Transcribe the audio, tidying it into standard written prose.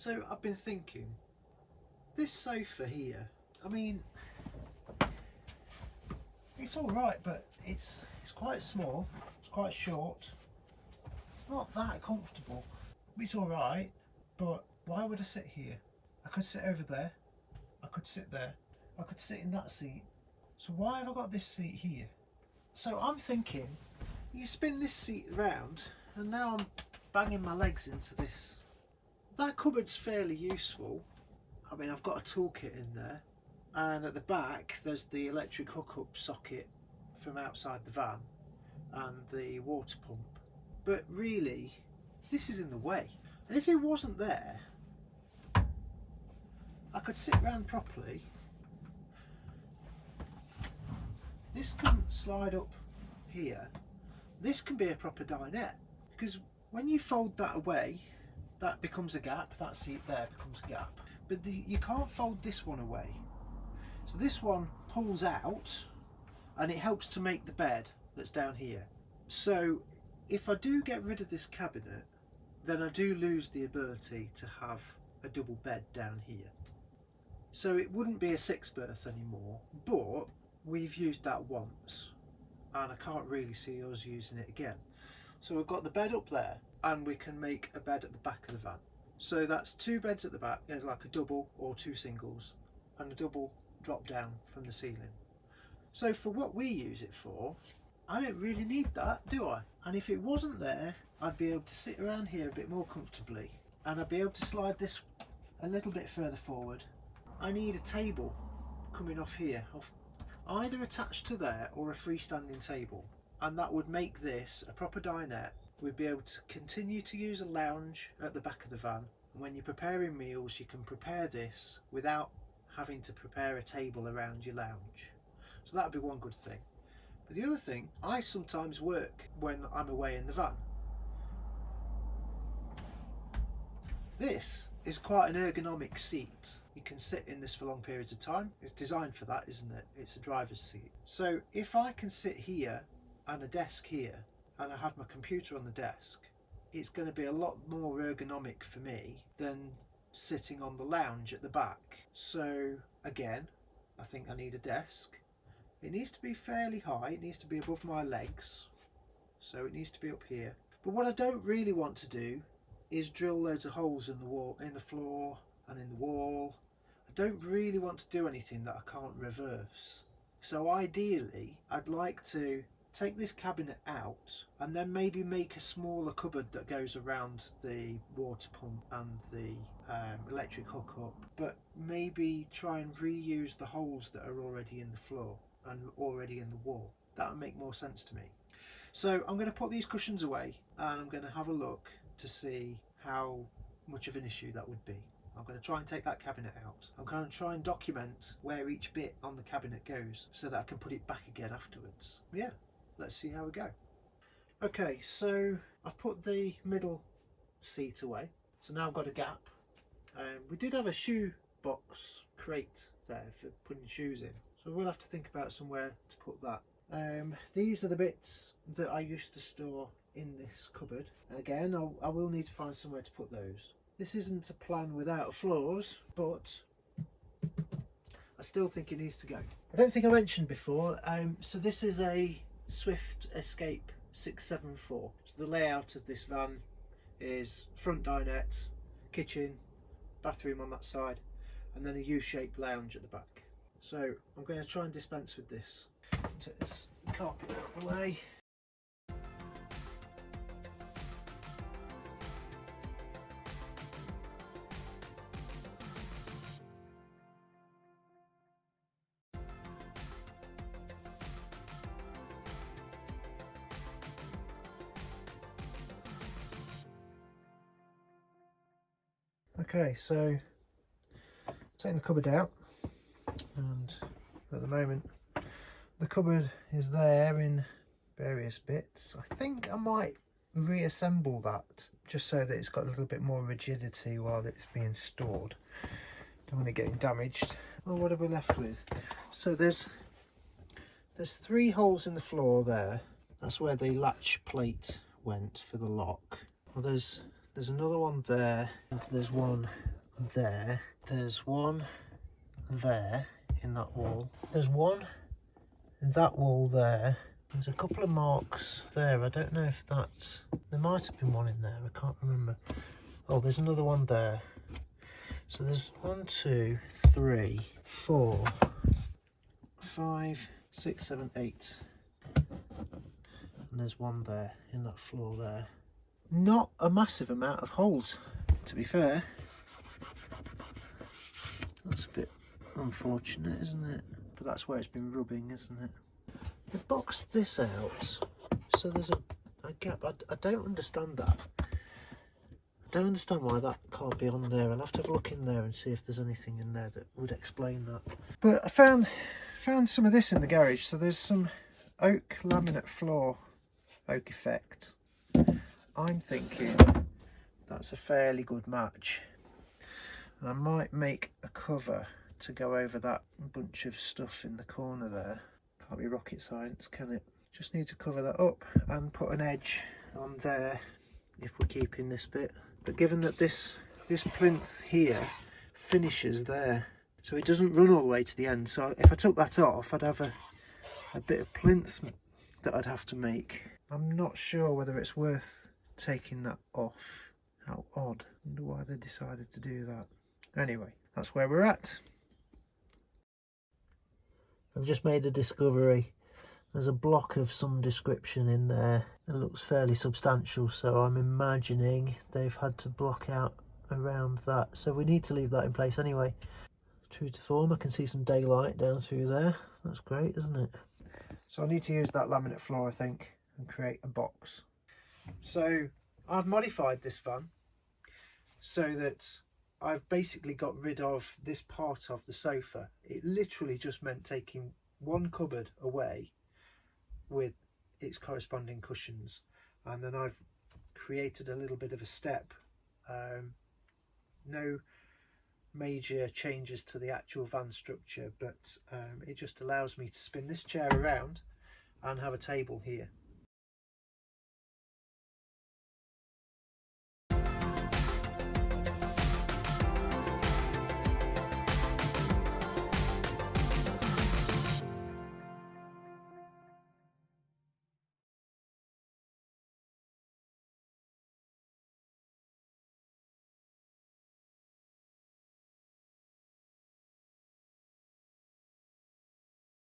So I've been thinking, this sofa here, I mean, it's all right, but it's quite small, it's quite short, it's not that comfortable. It's all right, but why would I sit here? I could sit over there, I could sit there, I could sit in that seat. So why have I got this seat here? So I'm thinking, you spin this seat around, and now I'm banging my legs into this. That cupboard's fairly useful. I mean, I've got a toolkit in there, and at the back there's the electric hookup socket from outside the van and the water pump. But really, this is in the way. And if it wasn't there, I could sit around properly. This can slide up here. This can be a proper dinette, because when you fold that away, that becomes a gap. That seat there becomes a gap. But you can't fold this one away. So this one pulls out and it helps to make the bed that's down here. So if I do get rid of this cabinet, then I do lose the ability to have a double bed down here. So it wouldn't be a 6-berth anymore, but we've used that once and I can't really see us using it again. So we've got the bed up there, and we can make a bed at the back of the van. So that's 2 beds at the back, like a double or 2 singles, and a double drop down from the ceiling. So for what we use it for, I don't really need that, do I? And if it wasn't there, I'd be able to sit around here a bit more comfortably, and I'd be able to slide this a little bit further forward. I need a table coming off here, either attached to there or a freestanding table, and that would make this a proper dinette. We'd be able to continue to use a lounge at the back of the van, and when you're preparing meals you can prepare this without having to prepare a table around your lounge. So that would be one good thing. But the other thing, I sometimes work when I'm away in the van. This is quite an ergonomic seat. You can sit in this for long periods of time. It's designed for that, isn't it? It's a driver's seat. So if I can sit here and a desk here, and I have my computer on the desk, it's going to be a lot more ergonomic for me than sitting on the lounge at the back. So again, I think I need a desk. It needs to be fairly high, it needs to be above my legs, so it needs to be up here. But what I don't really want to do is drill loads of holes in the wall, in the floor and in the wall. I don't really want to do anything that I can't reverse. So ideally I'd like to take this cabinet out and then maybe make a smaller cupboard that goes around the water pump and the electric hookup, but maybe try and reuse the holes that are already in the floor and already in the wall. That would make more sense to me. So I'm going to put these cushions away and I'm going to have a look to see how much of an issue that would be. I'm going to try and take that cabinet out. I'm going to try and document where each bit on the cabinet goes so that I can put it back again afterwards. Yeah. Let's see how we go. Okay, so I've put the middle seat away, so now I've got a gap. We did have a shoe box crate there for putting shoes in, so we'll have to think about somewhere to put that. These are the bits that I used to store in this cupboard, and again I will need to find somewhere to put those. This isn't a plan without flaws, but I still think it needs to go. I don't think I mentioned before, so this is a Swift Escape 674. So the layout of this van is front dinette, kitchen, bathroom on that side, and then a U-shaped lounge at the back. So I'm going to try and dispense with this. Take this carpet out of the way. Okay, so taking the cupboard out, and at the moment the cupboard is there in various bits. I think I might reassemble that just so that it's got a little bit more rigidity while it's being stored. Don't want it getting damaged. Well, what have we left with? So there's 3 holes in the floor there. That's where the latch plate went for the lock. Well, there's another one there, and there's one there. There's one there in that wall. There's one in that wall there. There's a couple of marks there. I don't know if that's... There might have been one in there. I can't remember. Oh, there's another one there. So there's 1, 2, 3, 4, 5, 6, 7, 8. And there's one there in that floor there. Not a massive amount of holes, to be fair. That's a bit unfortunate, isn't it? But that's where it's been rubbing, isn't it? They boxed this out, so there's a gap. I don't understand that. I don't understand why that can't be on there. I'll have to have a look in there and see if there's anything in there that would explain that. But I found some of this in the garage. So there's some oak laminate floor, oak effect. I'm thinking that's a fairly good match. And I might make a cover to go over that bunch of stuff in the corner there. Can't be rocket science, can it? Just need to cover that up and put an edge on there if we're keeping this bit. But given that this plinth here finishes there, so it doesn't run all the way to the end, so if I took that off, I'd have a bit of plinth that I'd have to make. I'm not sure whether it's worth taking that off. How odd. I wonder why they decided to do that. Anyway, that's where we're at. I've just made a discovery. There's a block of some description in there. It looks fairly substantial, so I'm imagining they've had to block out around that. So we need to leave that in place anyway. True to form, I can see some daylight down through there. That's great, isn't it? So I need to use that laminate floor, I think, and create a box. So I've modified this van so that I've basically got rid of this part of the sofa. It literally just meant taking one cupboard away with its corresponding cushions, and then I've created a little bit of a step. No major changes to the actual van structure, but it just allows me to spin this chair around and have a table here.